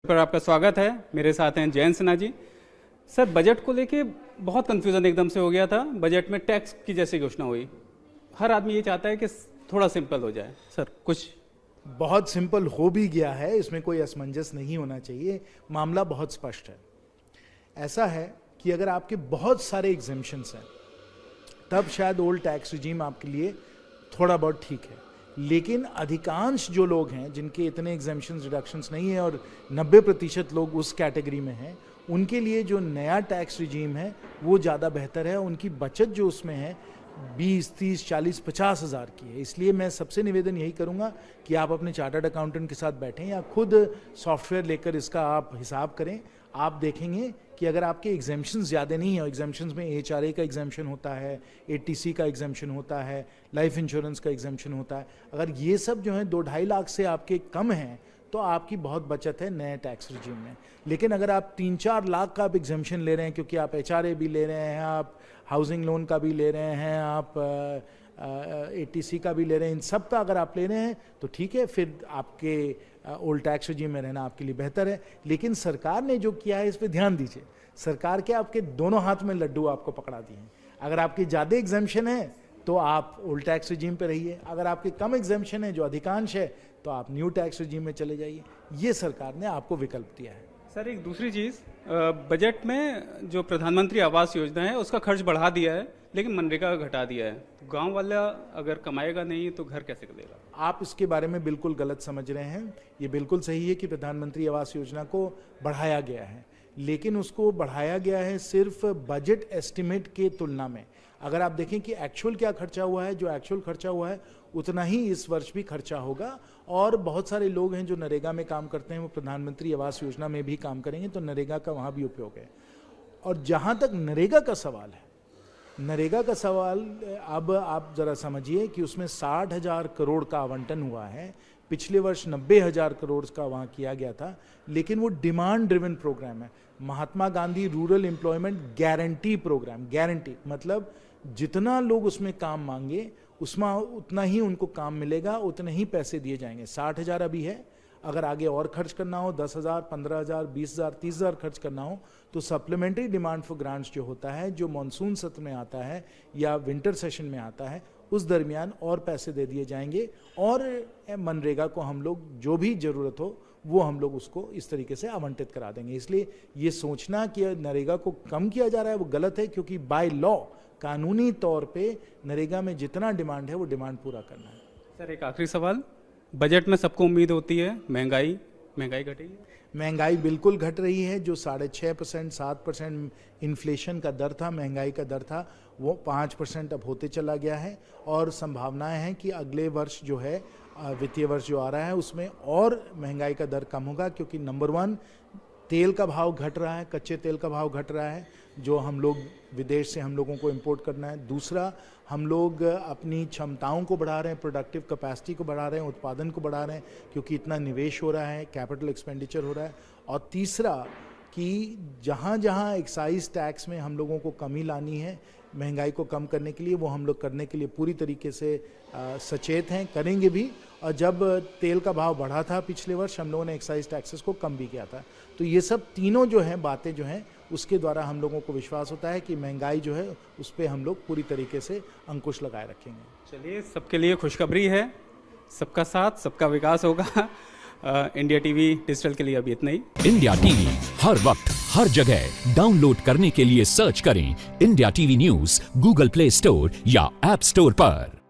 पर आपका स्वागत है। मेरे साथ हैं जयंत सिन्हा जी। सर, बजट को लेके बहुत कंफ्यूजन एकदम से हो गया था। बजट में टैक्स की जैसी घोषणा हुई। हर आदमी ये चाहता है कि थोड़ा सिंपल हो जाए। सर, कुछ बहुत सिंपल हो भी गया है, इसमें कोई असमंजस नहीं होना चाहिए। मामला बहुत स्पष्ट है। ऐसा है कि अगर आपके बहुत सारे एग्जेम्पशंस हैं तब शायद ओल्ड टैक्स रिजीम आपके लिए थोड़ा बहुत ठीक है, लेकिन अधिकांश जो लोग हैं जिनके इतने एग्जेम्पशंस रिडक्शंस नहीं है और 90% लोग उस कैटेगरी में हैं, उनके लिए जो नया टैक्स रिजीम है वो ज़्यादा बेहतर है। उनकी बचत जो उसमें है 20, 30, 40, 50 हज़ार की है। इसलिए मैं सबसे निवेदन यही करूंगा कि आप अपने चार्टर्ड अकाउंटेंट के साथ बैठें या खुद सॉफ्टवेयर लेकर इसका आप हिसाब करें। आप देखेंगे कि अगर आपके एग्जेम्पशंस ज़्यादा नहीं है, एग्जेम्पशंस में HRA का एग्जेम्पशन होता है, ATC का एग्जेम्पशन होता है, लाइफ इंश्योरेंस का एग्जेम्पशन होता है, अगर ये सब जो है 2-2.5 लाख से आपके कम हैं तो आपकी बहुत बचत है नए टैक्स रिजीम में। लेकिन अगर आप 3-4 लाख का आप एग्जेम्पशन ले रहे हैं, क्योंकि आप HRA भी ले रहे हैं, आप हाउसिंग लोन का भी ले रहे हैं, आप ATC का भी ले रहे हैं, इन सब का अगर आप ले रहे हैं तो ठीक है, फिर आपके ओल्ड टैक्स रिजीम में रहना आपके लिए बेहतर है। लेकिन सरकार ने जो किया है इस पर ध्यान दीजिए। सरकार के आपके दोनों हाथ में लड्डू आपको पकड़ा दिए हैं। अगर आपकी ज़्यादा एग्जेम्पशन है तो आप ओल्ड टैक्स रिजीम पे रहिए, अगर आपके कम एग्जेम्पशन है जो अधिकांश है तो आप न्यू टैक्स रिजीम में चले जाइए। ये सरकार ने आपको विकल्प दिया है। सर, एक दूसरी चीज़, बजट में जो प्रधानमंत्री आवास योजना है उसका खर्च बढ़ा दिया है, लेकिन मनरेगा का घटा दिया है। तो गांव वाला अगर कमाएगा नहीं तो घर कैसे करेगा? आप इसके बारे में बिल्कुल गलत समझ रहे हैं। ये बिल्कुल सही है कि प्रधानमंत्री आवास योजना को बढ़ाया गया है, लेकिन उसको बढ़ाया गया है सिर्फ बजट एस्टिमेट के तुलना में। अगर आप देखें कि एक्चुअल क्या खर्चा हुआ है, जो एक्चुअल खर्चा हुआ है उतना ही इस वर्ष भी खर्चा होगा। और बहुत सारे लोग हैं जो नरेगा में काम करते हैं, वो प्रधानमंत्री आवास योजना में भी काम करेंगे, तो नरेगा का वहाँ भी उपयोग है। और जहाँ तक नरेगा का सवाल है, नरेगा का सवाल अब आप ज़रा समझिए कि उसमें 60,000 करोड़ का आवंटन हुआ है। पिछले वर्ष 90,000 करोड़ का वहाँ किया गया था, लेकिन वो डिमांड ड्रिवन प्रोग्राम है। Mahatma Gandhi rural employment guarantee programme, guarantee मतलब जितना लोग उसमें काम मांगे उसमें उतना ही उनको काम मिलेगा, उतने ही पैसे दिए जाएंगे। 60,000 अभी है, अगर आगे और खर्च करना हो 10,000, 15,000, 20,000, 30,000 खर्च करना हो तो सप्लीमेंट्री डिमांड फॉर ग्रांट्स जो होता है, जो मॉनसून सत्र में आता है या विंटर सेशन में आता है, उस दरमियान और पैसे दे दिए जाएंगे। और मनरेगा को हम लोग जो भी ज़रूरत हो वो हम लोग उसको इस तरीके से आवंटित करा देंगे। इसलिए ये सोचना कि नरेगा को कम किया जा रहा है वो गलत है, क्योंकि बाय लॉ कानूनी तौर पे नरेगा में जितना डिमांड है वो डिमांड पूरा करना है। सर, एक आखिरी सवाल, बजट में सबको उम्मीद होती है महंगाई घटेगी? महंगाई बिल्कुल घट रही है। जो 6.5%, 7% इन्फ्लेशन का दर था, महंगाई का दर था, वो 5% अब होते चला गया है। और संभावनाएं हैं कि अगले वर्ष जो है, वित्तीय वर्ष जो आ रहा है, उसमें और महंगाई का दर कम होगा, क्योंकि नंबर 1 तेल का भाव घट रहा है, कच्चे तेल का भाव घट रहा है, जो हम लोग विदेश से हम लोगों को इंपोर्ट करना है। दूसरा, हम लोग अपनी क्षमताओं को बढ़ा रहे हैं, प्रोडक्टिव कैपेसिटी को बढ़ा रहे हैं, उत्पादन को बढ़ा रहे हैं, क्योंकि इतना निवेश हो रहा है, कैपिटल एक्सपेंडिचर हो रहा है। और तीसरा कि जहाँ जहाँ एक्साइज टैक्स में हम लोगों को कमी लानी है महंगाई को कम करने के लिए, वो हम लोग करने के लिए पूरी तरीके से सचेत हैं, करेंगे भी। और जब तेल का भाव बढ़ा था पिछले वर्ष, हम लोगों ने एक्साइज टैक्सेस को कम भी किया था। तो ये सब तीनों जो हैं बातें जो हैं, उसके द्वारा हम लोगों को विश्वास होता है कि महंगाई जो है उस पर हम लोग पूरी तरीके से अंकुश लगाए रखेंगे। चलिए, सबके लिए खुशखबरी है, सबका साथ सबका विकास होगा। इंडिया टीवी डिजिटल के लिए अभी इतना ही। इंडिया टीवी हर वक्त हर जगह डाउनलोड करने के लिए सर्च करें India TV news Google play store या ऐप स्टोर पर।